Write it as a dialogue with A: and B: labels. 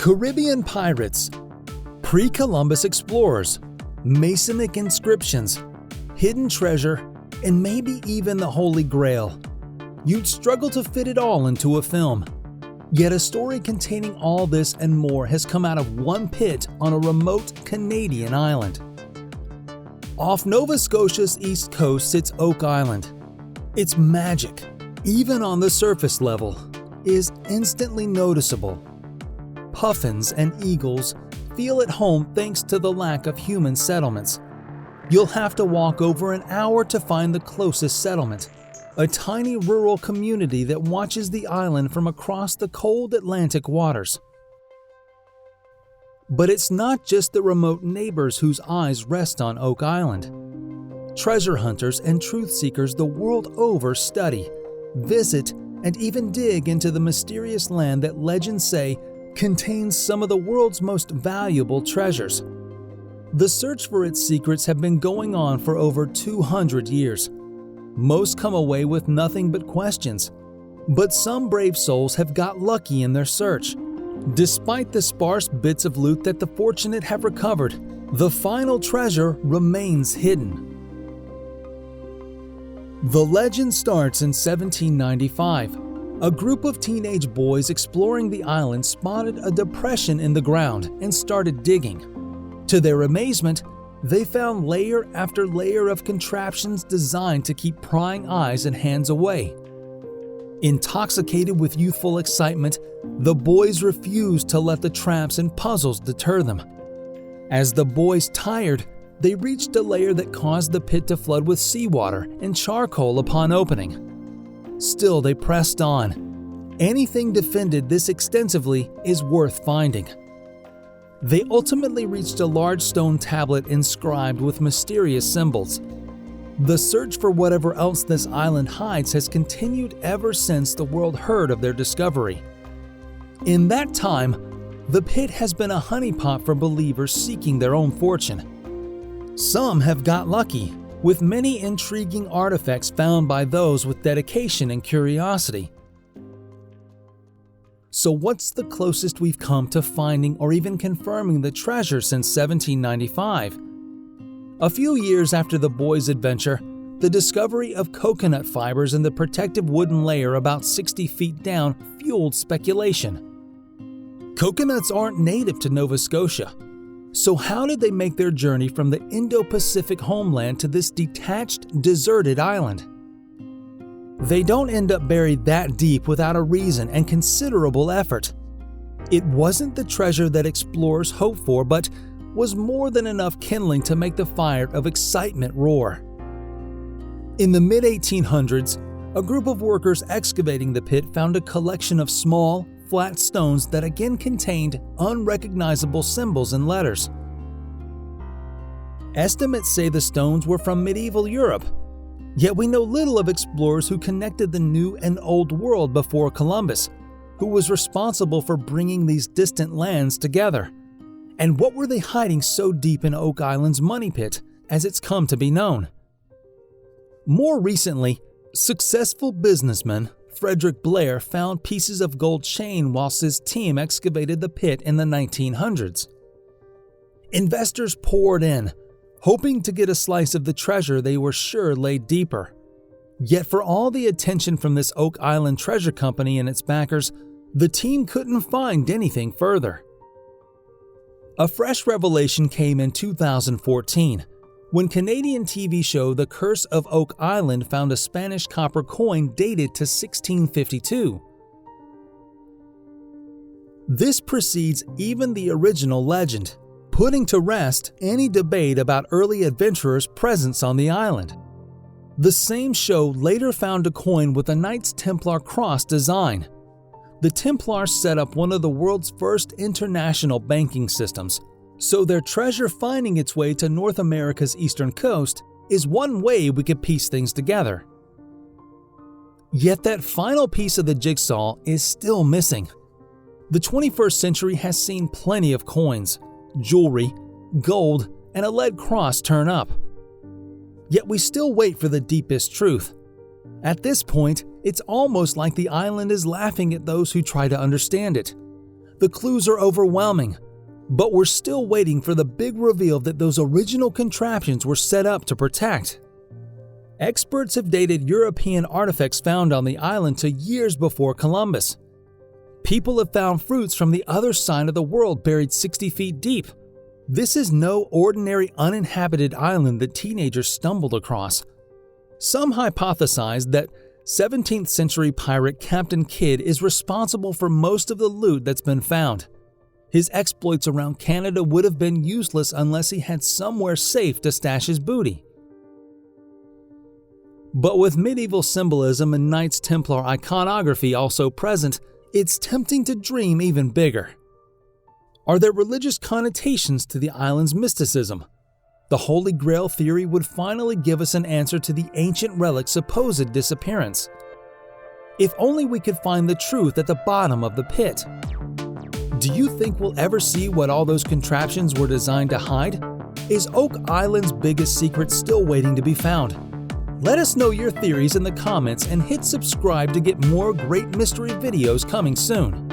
A: Caribbean pirates, pre-Columbus explorers, Masonic inscriptions, hidden treasure, and maybe even the Holy Grail. You'd struggle to fit it all into a film. Yet a story containing all this and more has come out of one pit on a remote Canadian island. Off Nova Scotia's east coast sits Oak Island. Its magic, even on the surface level, is instantly noticeable. Puffins and eagles feel at home thanks to the lack of human settlements. You'll have to walk over an hour to find the closest settlement, a tiny rural community that watches the island from across the cold Atlantic waters. But it's not just the remote neighbors whose eyes rest on Oak Island. Treasure hunters and truth seekers the world over study, visit, and even dig into the mysterious land that legends say contains some of the world's most valuable treasures. The search for its secrets have been going on for over 200 years. Most come away with nothing but questions, but some brave souls have got lucky in their search. Despite the sparse bits of loot that the fortunate have recovered, the final treasure remains hidden. The legend starts in 1795. A group of teenage boys exploring the island spotted a depression in the ground and started digging. To their amazement, they found layer after layer of contraptions designed to keep prying eyes and hands away. Intoxicated with youthful excitement, the boys refused to let the traps and puzzles deter them. As the boys tired, they reached a layer that caused the pit to flood with seawater and charcoal upon opening. Still, they pressed on. Anything defended this extensively is worth finding. They ultimately reached a large stone tablet inscribed with mysterious symbols. The search for whatever else this island hides has continued ever since the world heard of their discovery. In that time, the pit has been a honeypot for believers seeking their own fortune. Some have got lucky, with many intriguing artifacts found by those with dedication and curiosity. So what's the closest we've come to finding or even confirming the treasure since 1795? A few years after the boys' adventure, the discovery of coconut fibers in the protective wooden layer about 60 feet down fueled speculation. Coconuts aren't native to Nova Scotia, so how did they make their journey from the Indo-Pacific homeland to this detached, deserted island? They don't end up buried that deep without a reason and considerable effort. It wasn't the treasure that explorers hoped for, but was more than enough kindling to make the fire of excitement roar. In the mid-1800s, a group of workers excavating the pit found a collection of small, flat stones that again contained unrecognizable symbols and letters. Estimates say the stones were from medieval Europe, yet we know little of explorers who connected the New and Old World before Columbus, who was responsible for bringing these distant lands together. And what were they hiding so deep in Oak Island's money pit, as it's come to be known? More recently, successful businessman Frederick Blair found pieces of gold chain whilst his team excavated the pit in the 1900s. Investors poured in, hoping to get a slice of the treasure they were sure lay deeper. Yet for all the attention from this Oak Island Treasure Company and its backers, the team couldn't find anything further. A fresh revelation came in 2014, when Canadian TV show The Curse of Oak Island found a Spanish copper coin dated to 1652. This precedes even the original legend, putting to rest any debate about early adventurers' presence on the island. The same show later found a coin with a Knights Templar cross design. The Templars set up one of the world's first international banking systems, so their treasure finding its way to North America's eastern coast is one way we could piece things together. Yet that final piece of the jigsaw is still missing. The 21st century has seen plenty of coins, jewelry, gold, and a lead cross turn up. Yet we still wait for the deepest truth. At this point, it's almost like the island is laughing at those who try to understand it. The clues are overwhelming, but we're still waiting for the big reveal that those original contraptions were set up to protect. Experts have dated European artifacts found on the island to years before Columbus. People have found fruits from the other side of the world buried 60 feet deep. This is no ordinary uninhabited island that teenagers stumbled across. Some hypothesize that 17th century pirate Captain Kidd is responsible for most of the loot that's been found. His exploits around Canada would have been useless unless he had somewhere safe to stash his booty. But with medieval symbolism and Knights Templar iconography also present, it's tempting to dream even bigger. Are there religious connotations to the island's mysticism? The Holy Grail theory would finally give us an answer to the ancient relic's supposed disappearance. If only we could find the truth at the bottom of the pit. Do you think we'll ever see what all those contraptions were designed to hide? Is Oak Island's biggest secret still waiting to be found? Let us know your theories in the comments and hit subscribe to get more great mystery videos coming soon.